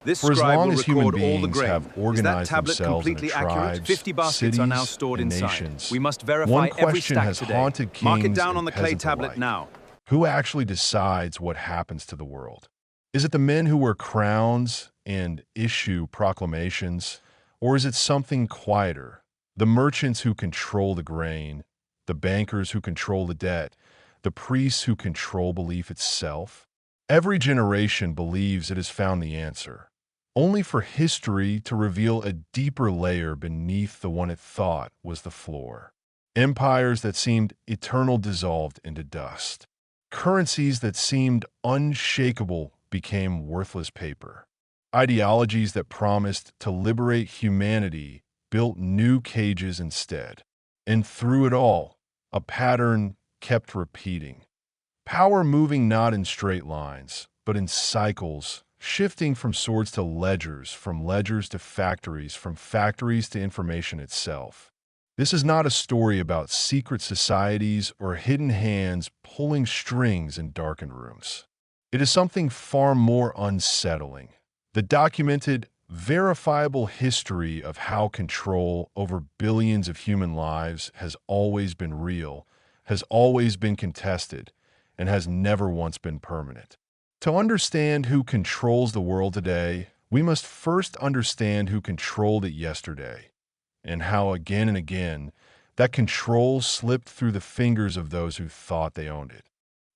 This For as scribe long will as human record all the beings grain. have Is that organized tablet themselves into completely accurate? tribes, 50 baskets are now cities, stored and inside. nations, We must one verify every question stack has today. haunted Mark it kings down on and the clay peasants tablet alike. now. Who actually decides what happens to the world? Is it the men who wear crowns and issue proclamations? Or is it something quieter? The merchants who control the grain, the bankers who control the debt, the priests who control belief itself? Every generation believes it has found the answer, only for history to reveal a deeper layer beneath the one it thought was the floor. Empires that seemed eternal dissolved into dust. Currencies that seemed unshakable became worthless paper. Ideologies that promised to liberate humanity built new cages instead. And through it all, a pattern kept repeating. Power moving not in straight lines, but in cycles, shifting from swords to ledgers, from ledgers to factories, from factories to information itself. This is not a story about secret societies or hidden hands pulling strings in darkened rooms. It is something far more unsettling. The documented, verifiable history of how control over billions of human lives has always been real, has always been contested, and has never once been permanent. To understand who controls the world today, we must first understand who controlled it yesterday, and how again and again that control slipped through the fingers of those who thought they owned it.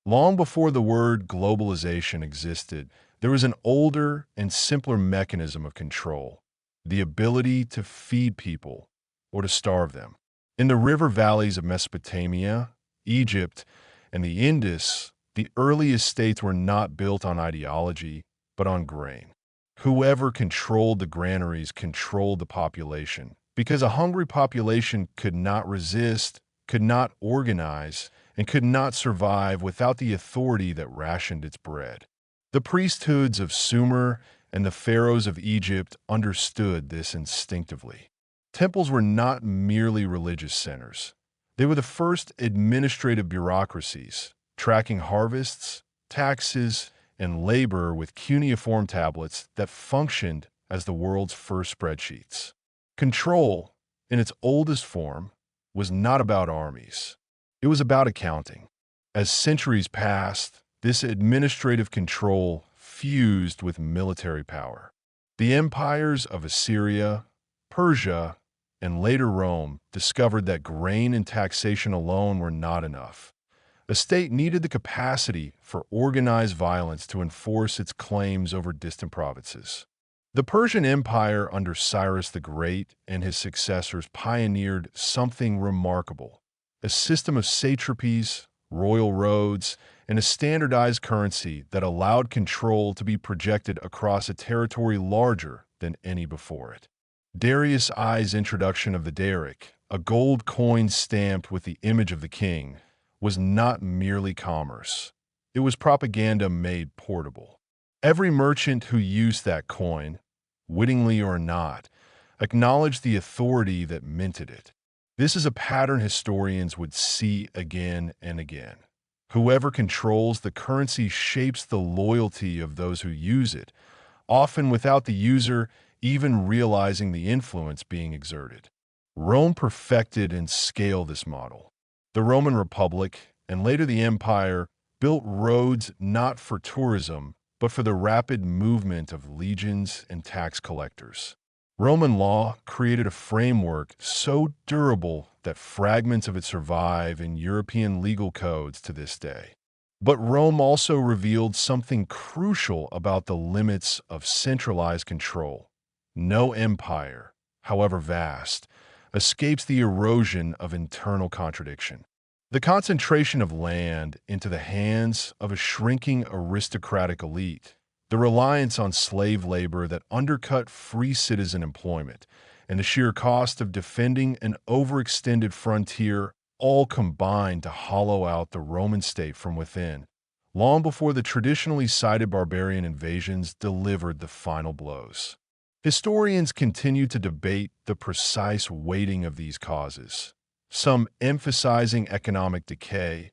Long before the word globalization existed, there was an older and simpler mechanism of control, the ability to feed people or to starve them. In the river valleys of Mesopotamia, Egypt, and the Indus, the earliest states were not built on ideology, but on grain. Whoever controlled the granaries controlled the population, because a hungry population could not resist, could not organize, and could not survive without the authority that rationed its bread. The priesthoods of Sumer and the pharaohs of Egypt understood this instinctively. Temples were not merely religious centers. They were the first administrative bureaucracies, tracking harvests, taxes, and labor with cuneiform tablets that functioned as the world's first spreadsheets. Control, in its oldest form, was not about armies. It was about accounting. As centuries passed, this administrative control fused with military power. The empires of Assyria, Persia, and later Rome discovered that grain and taxation alone were not enough. A state needed the capacity for organized violence to enforce its claims over distant provinces. The Persian Empire under Cyrus the Great and his successors pioneered something remarkable: a system of satrapies, royal roads, and a standardized currency that allowed control to be projected across a territory larger than any before it. Darius I's introduction of the daric, a gold coin stamped with the image of the king, was not merely commerce. It was propaganda made portable. Every merchant who used that coin, wittingly or not, acknowledged the authority that minted it. This is a pattern historians would see again and again. Whoever controls the currency shapes the loyalty of those who use it, often without the user even realizing the influence being exerted. Rome perfected and scaled this model. The Roman Republic, and later the Empire, built roads not for tourism, but for the rapid movement of legions and tax collectors. Roman law created a framework so durable that fragments of it survive in European legal codes to this day. But Rome also revealed something crucial about the limits of centralized control. No empire, however vast, escapes the erosion of internal contradiction. The concentration of land into the hands of a shrinking aristocratic elite, the reliance on slave labor that undercut free citizen employment, and the sheer cost of defending an overextended frontier all combined to hollow out the Roman state from within, long before the traditionally cited barbarian invasions delivered the final blows. Historians continue to debate the precise weighting of these causes, some emphasizing economic decay,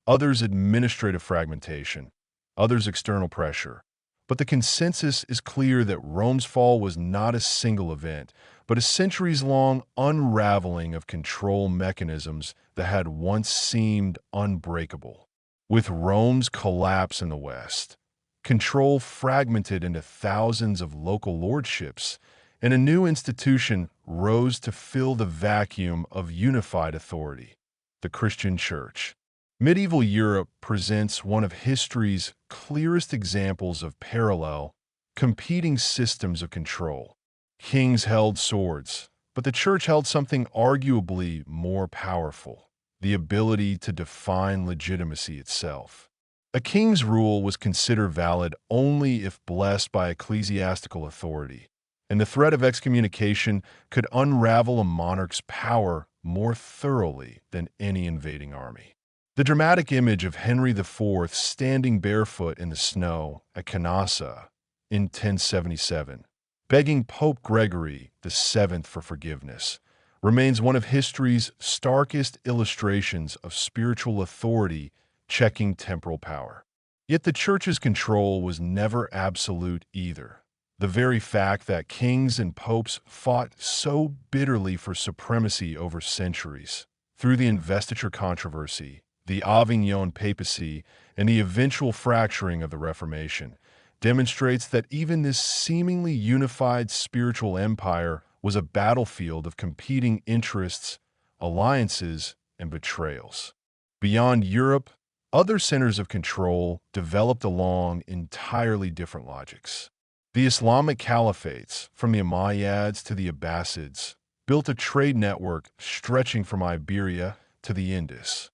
others administrative fragmentation, others external pressure. But the consensus is clear that Rome's fall was not a single event, but a centuries-long unraveling of control mechanisms that had once seemed unbreakable. With Rome's collapse in the West, control fragmented into thousands of local lordships, and a new institution rose to fill the vacuum of unified authority: the Christian Church. Medieval Europe presents one of history's clearest examples of parallel, competing systems of control. Kings held swords, but the Church held something arguably more powerful: the ability to define legitimacy itself. A king's rule was considered valid only if blessed by ecclesiastical authority, and the threat of excommunication could unravel a monarch's power more thoroughly than any invading army. The dramatic image of Henry IV standing barefoot in the snow at Canossa in 1077, begging Pope Gregory VII for forgiveness, remains one of history's starkest illustrations of spiritual authority checking temporal power. Yet the Church's control was never absolute either. The very fact that kings and popes fought so bitterly for supremacy over centuries, through the investiture controversy, the Avignon papacy, and the eventual fracturing of the Reformation, demonstrates that even this seemingly unified spiritual empire was a battlefield of competing interests, alliances, and betrayals. Beyond Europe, other centers of control developed along entirely different logics. The Islamic caliphates, from the Umayyads to the Abbasids, built a trade network stretching from Iberia to the Indus,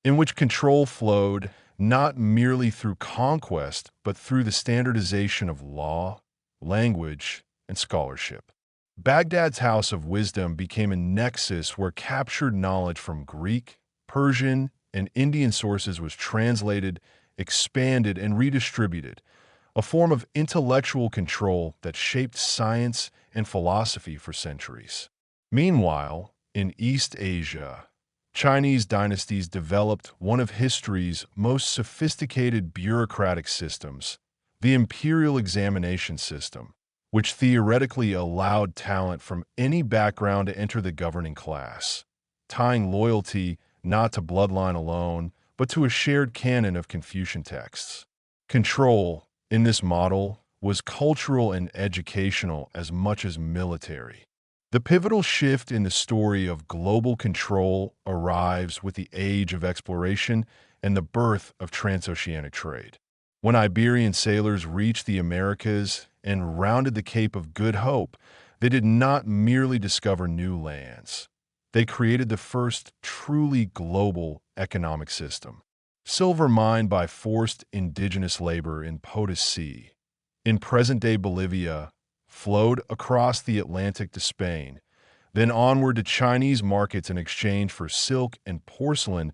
in which control flowed not merely through conquest, but through the standardization of law, language, and scholarship. Baghdad's House of Wisdom became a nexus where captured knowledge from Greek, Persian, and Indian sources was translated, expanded, and redistributed, a form of intellectual control that shaped science and philosophy for centuries. Meanwhile, in East Asia, Chinese dynasties developed one of history's most sophisticated bureaucratic systems, the imperial examination system, which theoretically allowed talent from any background to enter the governing class, tying loyalty not to bloodline alone, but to a shared canon of Confucian texts. Control, in this model, was cultural and educational as much as military. The pivotal shift in the story of global control arrives with the age of exploration and the birth of transoceanic trade. When Iberian sailors reached the Americas and rounded the Cape of Good Hope, they did not merely discover new lands. They created the first truly global economic system. Silver mined by forced indigenous labor in Potos Sea, in present-day Bolivia, flowed across the Atlantic to Spain, then onward to Chinese markets in exchange for silk and porcelain,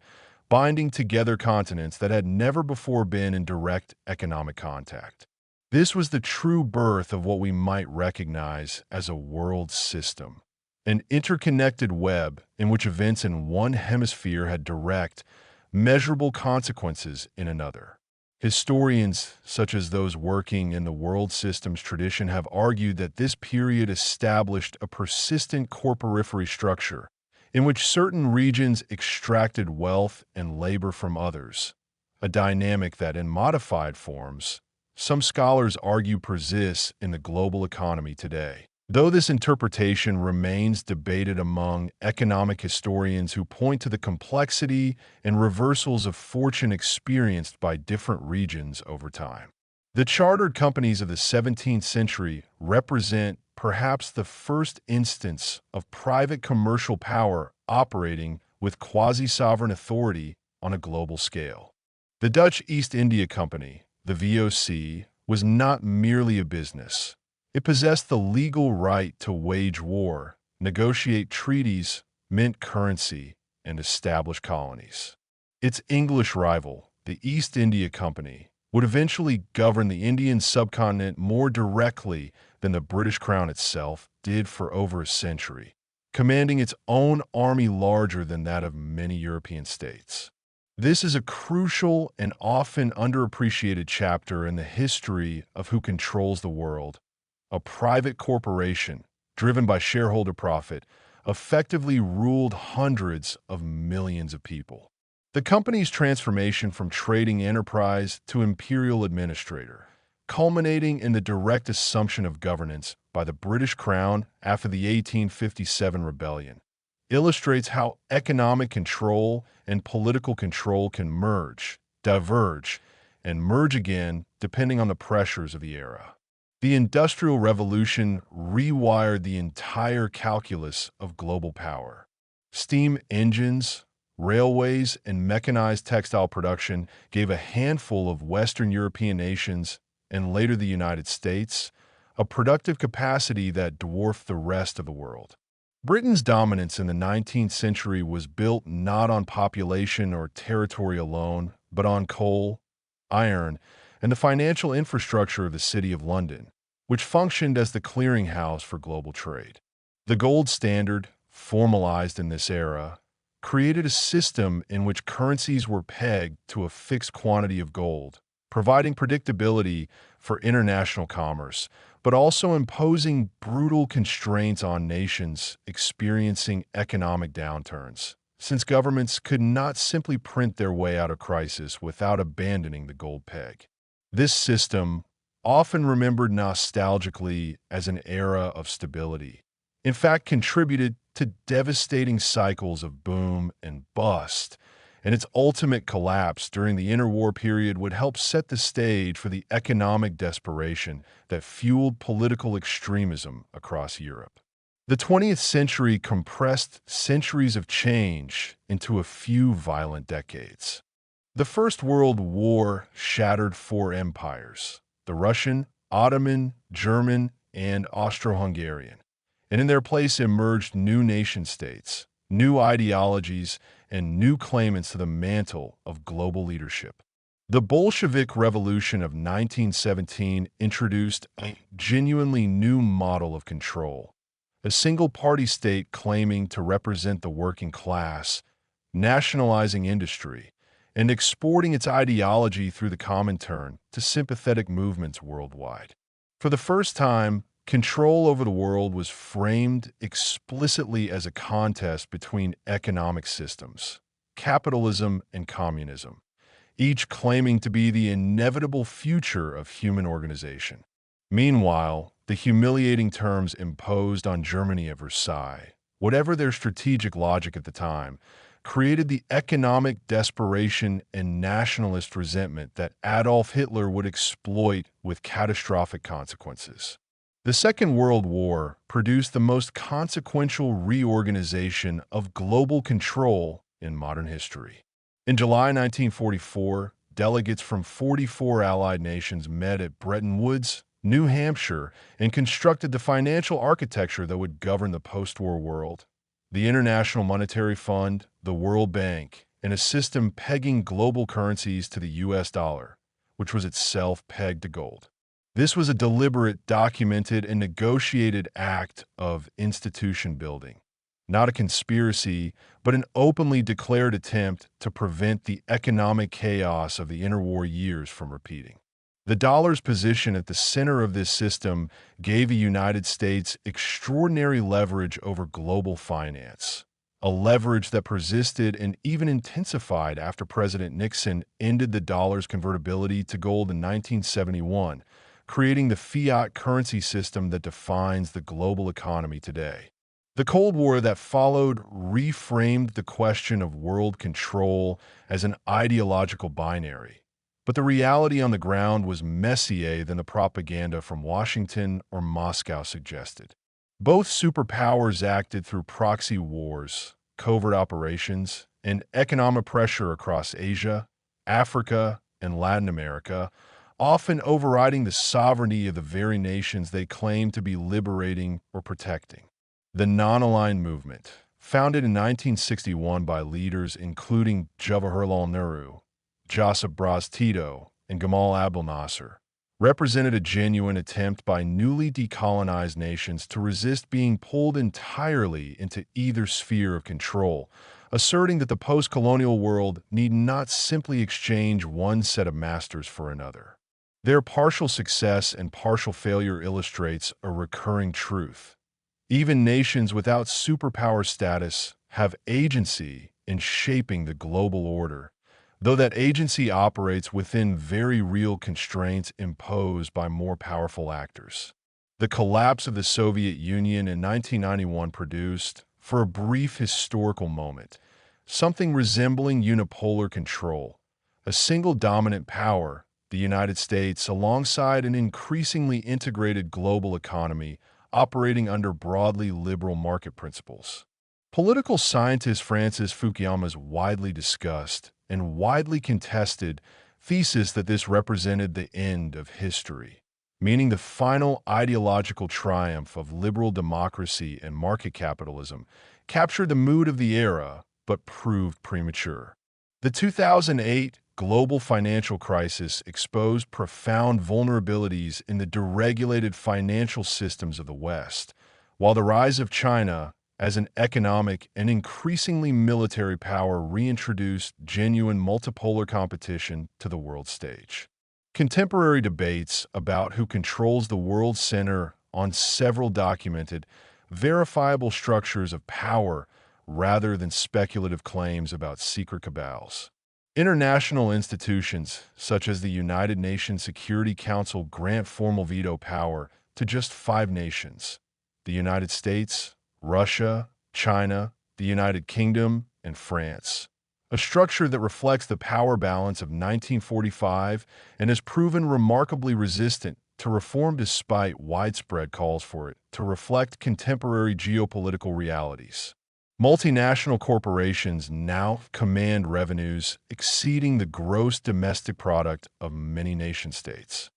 binding together continents that had never before been in direct economic contact. This was the true birth of what we might recognize as a world system, an interconnected web in which events in one hemisphere had direct, measurable consequences in another. Historians, such as those working in the world systems tradition, have argued that this period established a persistent corporifery structure in which certain regions extracted wealth and labor from others, a dynamic that, in modified forms, some scholars argue persists in the global economy today. Though this interpretation remains debated among economic historians who point to the complexity and reversals of fortune experienced by different regions over time. The chartered companies of the 17th century represent perhaps the first instance of private commercial power operating with quasi-sovereign authority on a global scale. The Dutch East India Company, the VOC, was not merely a business. It possessed the legal right to wage war, negotiate treaties, mint currency, and establish colonies. Its English rival, the East India Company, would eventually govern the Indian subcontinent more directly than the British Crown itself did for over a century, commanding its own army larger than that of many European states. This is a crucial and often underappreciated chapter in the history of who controls the world. A private corporation, driven by shareholder profit, effectively ruled hundreds of millions of people. The company's transformation from trading enterprise to imperial administrator, culminating in the direct assumption of governance by the British Crown after the 1857 rebellion, illustrates how economic control and political control can merge, diverge, and merge again depending on the pressures of the era. The Industrial Revolution rewired the entire calculus of global power. Steam engines, railways, and mechanized textile production gave a handful of Western European nations, and later the United States, a productive capacity that dwarfed the rest of the world. Britain's dominance in the 19th century was built not on population or territory alone, but on coal, iron, and the financial infrastructure of the City of London, which functioned as the clearinghouse for global trade. The gold standard, formalized in this era, created a system in which currencies were pegged to a fixed quantity of gold, providing predictability for international commerce, but also imposing brutal constraints on nations experiencing economic downturns, since governments could not simply print their way out of crisis without abandoning the gold peg. This system, often remembered nostalgically as an era of stability, in fact contributed to devastating cycles of boom and bust, and its ultimate collapse during the interwar period would help set the stage for the economic desperation that fueled political extremism across Europe. The 20th century compressed centuries of change into a few violent decades. The First World War shattered four empires: the Russian, Ottoman, German, and Austro-Hungarian, and in their place emerged new nation-states, new ideologies, and new claimants to the mantle of global leadership. The Bolshevik Revolution of 1917 introduced a genuinely new model of control, a single-party state claiming to represent the working class, nationalizing industry, and exporting its ideology through the Comintern to sympathetic movements worldwide. For the first time, control over the world was framed explicitly as a contest between economic systems, capitalism and communism, each claiming to be the inevitable future of human organization. Meanwhile, the humiliating terms imposed on Germany at Versailles, whatever their strategic logic at the time, created the economic desperation and nationalist resentment that Adolf Hitler would exploit with catastrophic consequences. The Second World War produced the most consequential reorganization of global control in modern history. In July 1944, delegates from 44 Allied nations met at Bretton Woods, New Hampshire, and constructed the financial architecture that would govern the post-war world. The International Monetary Fund, the World Bank, and a system pegging global currencies to the US dollar, which was itself pegged to gold. This was a deliberate, documented, and negotiated act of institution building, not a conspiracy, but an openly declared attempt to prevent the economic chaos of the interwar years from repeating. The dollar's position at the center of this system gave the United States extraordinary leverage over global finance, a leverage that persisted and even intensified after President Nixon ended the dollar's convertibility to gold in 1971, creating the fiat currency system that defines the global economy today. The Cold War that followed reframed the question of world control as an ideological binary, but the reality on the ground was messier than the propaganda from Washington or Moscow suggested. Both superpowers acted through proxy wars, covert operations, and economic pressure across Asia, Africa, and Latin America, often overriding the sovereignty of the very nations they claimed to be liberating or protecting. The Non-Aligned Movement, founded in 1961 by leaders including Jawaharlal Nehru, Josip Broz Tito, and Gamal Abdel Nasser, represented a genuine attempt by newly decolonized nations to resist being pulled entirely into either sphere of control asserting that the post-colonial world need not simply exchange one set of masters for another. Their partial success and partial failure illustrates a recurring truth. Even nations without superpower status have agency in shaping the global order, though that agency operates within very real constraints imposed by more powerful actors. The collapse of the Soviet Union in 1991 produced, for a brief historical moment, something resembling unipolar control. A single dominant power, the United States, alongside an increasingly integrated global economy operating under broadly liberal market principles. Political scientist Francis Fukuyama's widely discussed and widely contested thesis that this represented the end of history, meaning the final ideological triumph of liberal democracy and market capitalism, captured the mood of the era but proved premature. The 2008 global financial crisis exposed profound vulnerabilities in the deregulated financial systems of the West, while the rise of China as an economic and increasingly military power reintroduced genuine multipolar competition to the world stage. Contemporary debates about who controls the world center on several documented, verifiable structures of power rather than speculative claims about secret cabals. International institutions, such as the United Nations Security Council, grant formal veto power to just 5 nations: the United States, Russia, China, the United Kingdom, and France. A structure that reflects the power balance of 1945 and has proven remarkably resistant to reform despite widespread calls for it to reflect contemporary geopolitical realities. Multinational corporations now command revenues exceeding the gross domestic product of many nation-states.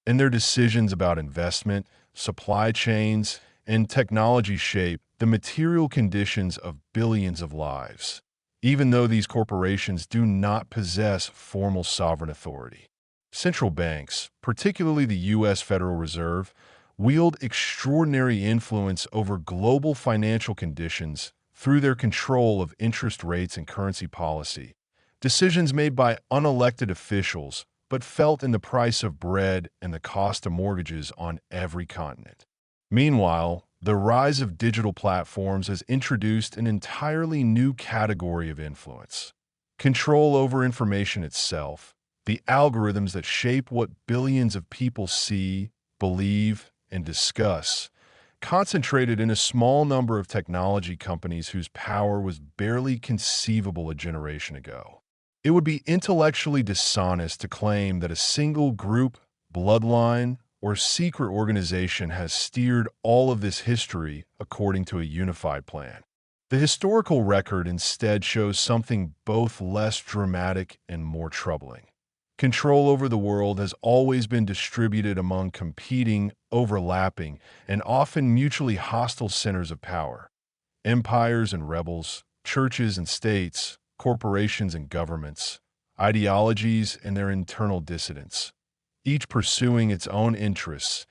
And their decisions about investment, supply chains, and technology shape the material conditions of billions of lives, even though these corporations do not possess formal sovereign authority. Central banks, particularly the U.S. Federal Reserve, wield extraordinary influence over global financial conditions through their control of interest rates and currency policy, decisions made by unelected officials but felt in the price of bread and the cost of mortgages on every continent. Meanwhile, the rise of digital platforms has introduced an entirely new category of influence: control over information itself, the algorithms that shape what billions of people see, believe, and discuss, concentrated in a small number of technology companies whose power was barely conceivable a generation ago. It would be intellectually dishonest to claim that a single group, bloodline, or secret organization has steered all of this history according to a unified plan. The historical record instead shows something both less dramatic and more troubling. Control over the world has always been distributed among competing, overlapping, and often mutually hostile centers of power: empires and rebels, churches and states, corporations and governments, ideologies and their internal dissidents, each pursuing its own interests,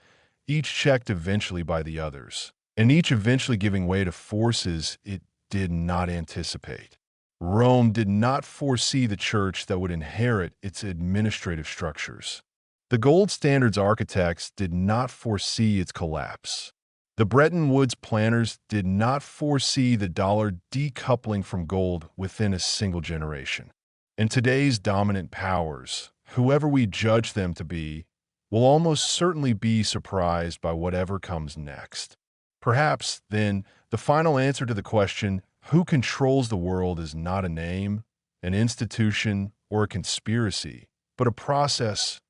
each checked eventually by the others, and each eventually giving way to forces it did not anticipate. Rome did not foresee the church that would inherit its administrative structures. The gold standard's architects did not foresee its collapse. The Bretton Woods planners did not foresee the dollar decoupling from gold within a single generation. And today's dominant powers, whoever we judge them to be, will almost certainly be surprised by whatever comes next. Perhaps, then, the final answer to the question, who controls the world, is not a name, an institution, or a conspiracy, but a process.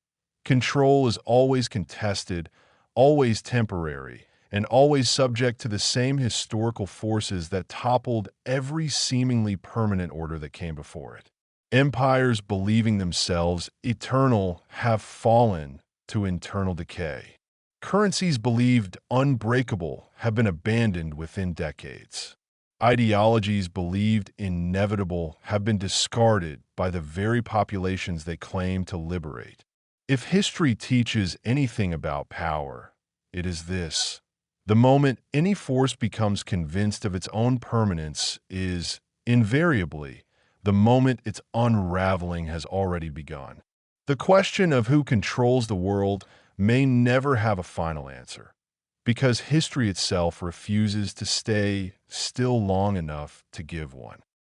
Control is always contested, always temporary, and always subject to the same historical forces that toppled every seemingly permanent order that came before it. Empires believing themselves eternal have fallen to internal decay. Currencies believed unbreakable have been abandoned within decades. Ideologies believed inevitable have been discarded by the very populations they claim to liberate. If history teaches anything about power, it is this: the moment any force becomes convinced of its own permanence is Invariably, the moment its unraveling has already begun. The question of who controls the world may never have a final answer, because history itself refuses to stay still long enough to give one.